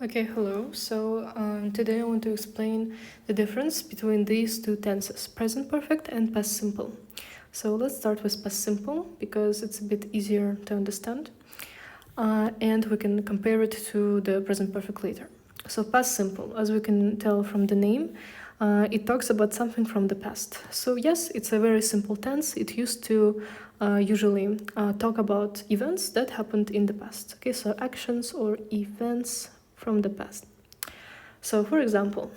Okay, hello. Today I want to explain the difference between these two tenses, present perfect and past simple. So let's start with past simple because it's a bit easier to understand, and we can compare it to the present perfect later. So past simple, as we can tell from the name, it talks about something from the past. So yes, it's a very simple tense. It used to usually talk about events that happened in the past. Okay, so actions or events from the past. So, for example,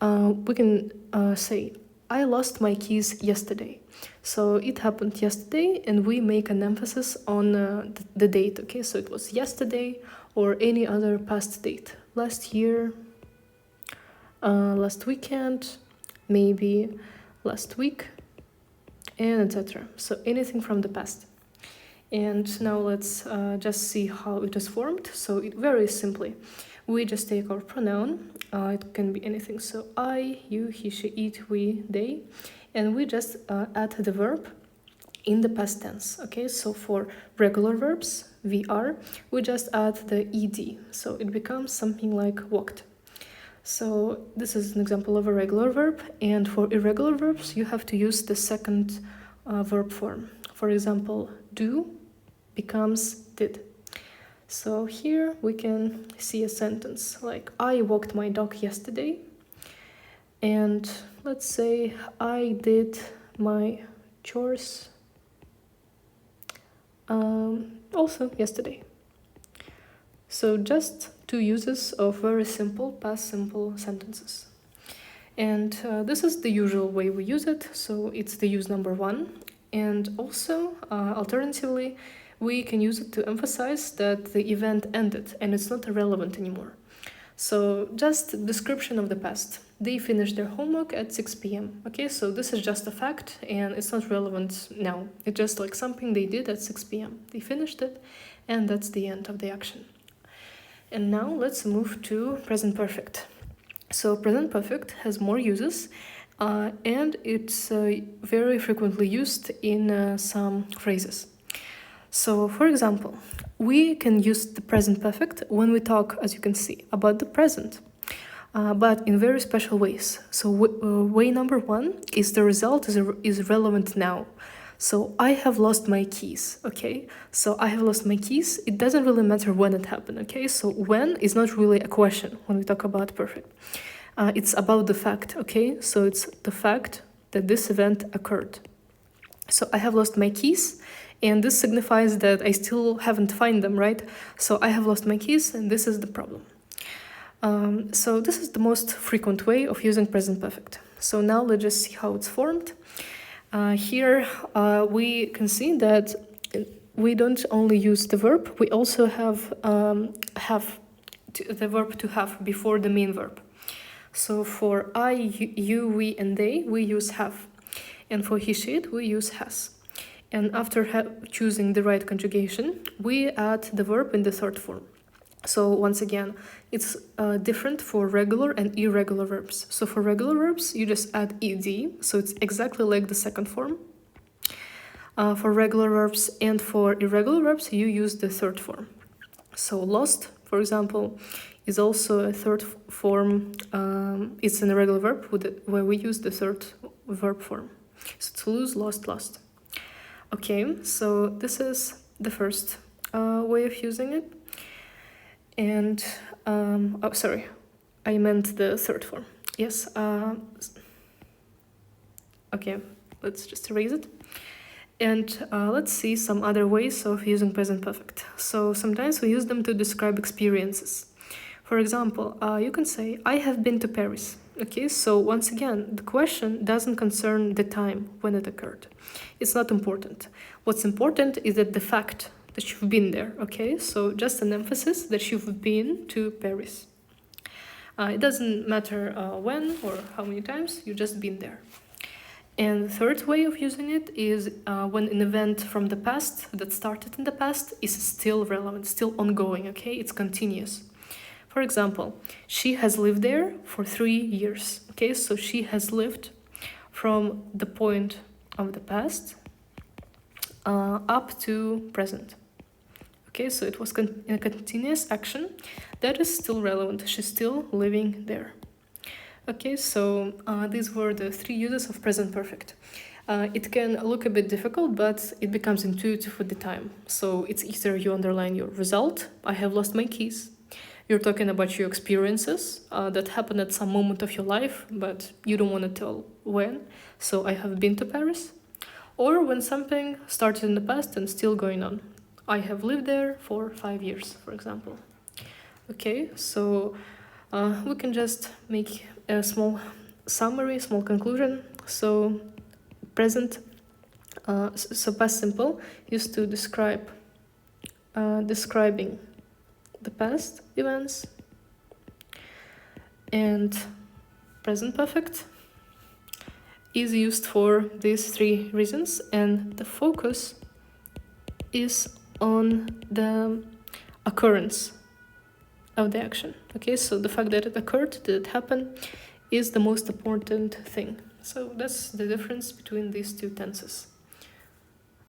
we can say, I lost my keys yesterday. So it happened yesterday, and we make an emphasis on the date. Okay, so it was yesterday or any other past date. Last year, last weekend, maybe last week, and etc. So anything from the past. And now let's just see how it is formed. So very simply, we just take our pronoun. It can be anything. So I, you, he, she, it, we, they. And we just add the verb in the past tense. Okay, so for regular verbs, VR, we just add the ed. So it becomes something like walked. So this is an example of a regular verb. And for irregular verbs, you have to use the second verb form. For example, do becomes did. So here we can see a sentence like I walked my dog yesterday, and let's say I did my chores also yesterday. So just two uses of very simple past simple sentences. And this is the usual way we use it, so it's the use number one. And also, alternatively, we can use it to emphasize that the event ended and it's not irrelevant anymore. So just description of the past. They finished their homework at 6 p.m. Okay, so this is just a fact and it's not relevant now. It's just like something they did at 6 p.m. They finished it and that's the end of the action. And now let's move to present perfect. So present perfect has more uses and it's very frequently used in some phrases. So, for example, we can use the present perfect when we talk, as you can see, about the present, but in very special ways. So, way number one is the result is relevant now. So, I have lost my keys, okay? So, I have lost my keys. It doesn't really matter when it happened, okay? So, when is not really a question when we talk about perfect. It's about the fact, okay? So, it's the fact that this event occurred. So, I have lost my keys. And this signifies that I still haven't found them, right? So I have lost my keys, and this is the problem. So this is the most frequent way of using present perfect. So now let's just see how it's formed. Here we can see that we don't only use the verb, we also have the verb to have before the main verb. So for I, you, we, and they, we use have. And for he, she, it, we use has. And after choosing the right conjugation, we add the verb in the third form. So once again, it's different for regular and irregular verbs. So for regular verbs, you just add ed, so it's exactly like the second form. For regular verbs and for irregular verbs, you use the third form. So lost, for example, is also a third form. It's an irregular verb where we use the third verb form. So to lose, lost, lost. Okay, so this is the first way of using it. And, oh, sorry, I meant the third form. Yes, okay, let's just erase it. And let's see some other ways of using present perfect. So sometimes we use them to describe experiences. For example, you can say, I have been to Paris. Okay, so once again, the question doesn't concern the time when it occurred. It's not important. What's important is that the fact that you've been there, okay? So just an emphasis that you've been to Paris. It doesn't matter when or how many times, you've just been there. And the third way of using it is when an event from the past that started in the past is still relevant, still ongoing, okay? It's continuous. For example, she has lived there for 3 years. Okay, so she has lived from the point of the past up to present. Okay, so it was a continuous action that is still relevant. She's still living there. Okay, so these were the 3 uses of present perfect. It can look a bit difficult, but it becomes intuitive with the time. So it's either you underline your result, I have lost my keys. You're talking about your experiences that happened at some moment of your life, but you don't want to tell when. So I have been to Paris. Or when something started in the past and still going on. I have lived there for 5 years, for example. Okay, so we can just make a small summary, small conclusion. So present, so past simple used to describe describing the past events, and present perfect is used for these 3 reasons, and the focus is on the occurrence of the action. Okay, so the fact that it occurred, that it happened, is the most important thing. So that's the difference between these 2 tenses.